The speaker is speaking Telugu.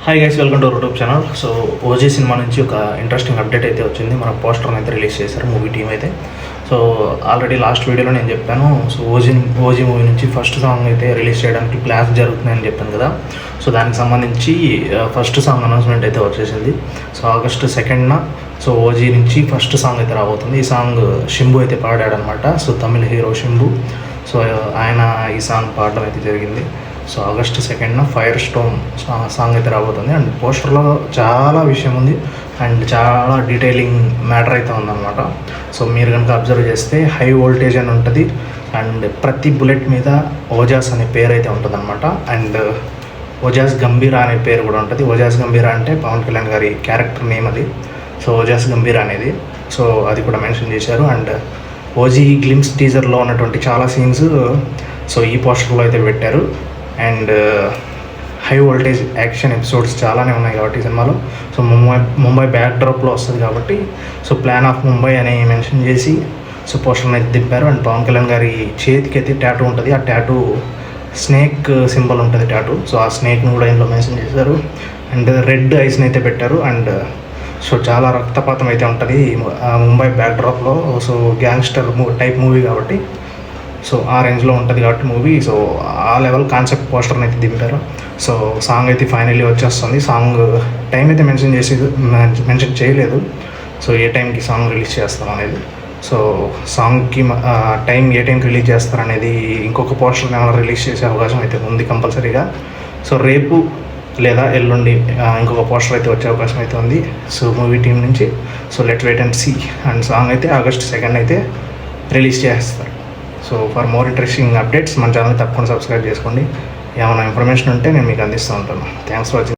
Hi guys, welcome to YouTube channel. So OG cinema నుంచి ఒక ఇంట్రెస్టింగ్ అప్డేట్ అయితే వచ్చింది. మన పోస్టర్ని అయితే రిలీజ్ చేశారు మూవీ టీం అయితే. సో ఆల్రెడీ లాస్ట్ వీడియోలో నేను చెప్పాను, సో ఓజీ మూవీ నుంచి ఫస్ట్ సాంగ్ అయితే రిలీజ్ చేయడానికి ప్లాన్స్ జరుగుతున్నాయని చెప్పాను కదా. సో దానికి సంబంధించి ఫస్ట్ సాంగ్ అనౌన్స్మెంట్ అయితే వచ్చేసింది. సో ఆగస్టు 2న సో ఓజీ నుంచి ఫస్ట్ సాంగ్ అయితే రాబోతుంది. ఈ సాంగ్ శంభు అయితే పాడాడనమాట. సో తమిళ హీరో శంభు. సో ఆయన ఈ సాంగ్ పాడడం అయితే జరిగింది. సో ఆగస్టు 2న ఫైర్ స్టోన్ సాంగ్ అయితే రాబోతుంది. అండ్ పోస్టర్లో చాలా విషయం ఉంది అండ్ చాలా డీటెయిలింగ్ మ్యాటర్ అయితే ఉందన్నమాట. సో మీరు కనుక అబ్జర్వ్ చేస్తే హై వోల్టేజ్ అని ఉంటుంది అండ్ ప్రతి బుల్లెట్ మీద ఓజాస్ అనే పేరు అయితే ఉంటుంది అనమాట. అండ్ ఓజాస్ గంభీరా అనే పేరు కూడా ఉంటుంది. ఓజాస్ గంభీరా అంటే పవన్ కళ్యాణ్ గారి క్యారెక్టర్ నేమ్ అది. సో ఓజాస్ గంభీరా అనేది సో అది కూడా మెన్షన్ చేశారు. అండ్ ఓజీ గ్లిమ్స్ టీజర్లో ఉన్నటువంటి చాలా సీన్స్ సో ఈ పోస్టర్లో అయితే పెట్టారు. And high voltage action episodes చాలానే ఉన్నాయి కాబట్టి ఈ సినిమాలో. సో ముంబై బ్యాక్ డ్రాప్లో వస్తుంది కాబట్టి సో ప్లాన్ ఆఫ్ ముంబై అని మెన్షన్ చేసి సో పోస్టర్ని అయితే దింపారు. అండ్ పవన్ కళ్యాణ్ గారి చేతికి అయితే ట్యాటూ ఉంటుంది. ఆ ట్యాటూ స్నేక్ సింబల్ ఉంటుంది ట్యాటూ. సో ఆ స్నేక్ని కూడా ఇందులో మెన్షన్ చేశారు. అండ్ రెడ్ ఐస్ని అయితే పెట్టారు. అండ్ సో చాలా రక్తపాతం అయితే ఉంటుంది ముంబై బ్యాక్ డ్రాప్లో. సో గ్యాంగ్స్టర్ టైప్ మూవీ కాబట్టి సో ఆ రేంజ్లో ఉంటుంది కాబట్టి మూవీ. సో ఆ లెవెల్ కాన్సెప్ట్ పోస్టర్ని అయితే దింపారు. సో సాంగ్ అయితే ఫైనల్లీ వచ్చేస్తుంది. సాంగ్ టైం అయితే మెన్షన్ చేయలేదు. సో ఏ టైంకి సాంగ్ రిలీజ్ చేస్తాం అనేది. సో సాంగ్కి టైం ఏ టైంకి రిలీజ్ చేస్తారనేది ఇంకొక పోస్టర్ని ఏమైనా రిలీజ్ చేసే అవకాశం అయితే ఉంది కంపల్సరీగా. సో రేపు లేదా ఎల్లుండి ఇంకొక పోస్టర్ అయితే వచ్చే అవకాశం అయితే ఉంది సో మూవీ టీం నుంచి. So let wait and see. And song అయితే ఆగస్ట్ 2nd అయితే రిలీజ్ చేస్తారు. So for more interesting updates మన ఛానల్ తప్పకుండా సబ్స్క్రైబ్ చేసుకోండి. ఏమైనా ఇన్ఫర్మేషన్ ఉంటే నేను మీకు అందిస్తూ ఉంటాను. Thanks for watching.